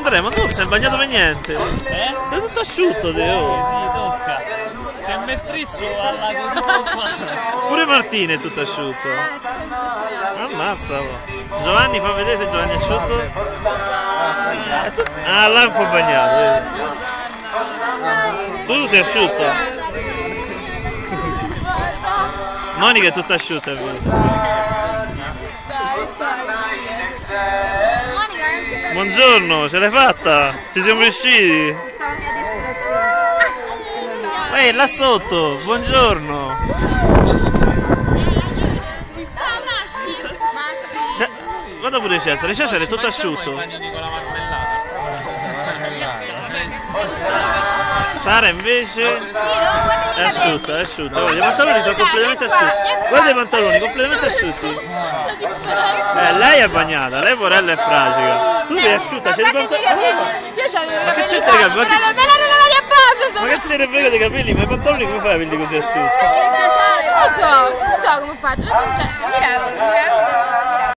Andrea, ma tu non sei bagnato per niente? Sei tutto asciutto, Teo. Sì, tocca. Se mi strizzo alla Pure Martina è tutto asciutto. Ammazza. Giovanni, fa vedere se Giovanni è asciutto. Ah, là è un po' bagnato, vedi? Tu sei asciutta. Monica è tutta asciutta, è vero. Buongiorno, ce l'hai fatta? Ci siamo riusciti? Ehi, là sotto, buongiorno. Ciao Massi. Guarda pure Cesare, Cesare è tutto asciutto. Sara invece è asciutta, è asciutta. I pantaloni sono completamente asciutti. Guarda i pantaloni, completamente asciutti. Lei è bagnata, lei porella è fragica. Tu sei asciutta, c'hai i pantaloni. Ma che c'entra i capelli? Ma che ce ne frega dei capelli? Ma i pantaloni come fai a averli così asciutti? Non so come faccio, miracolo.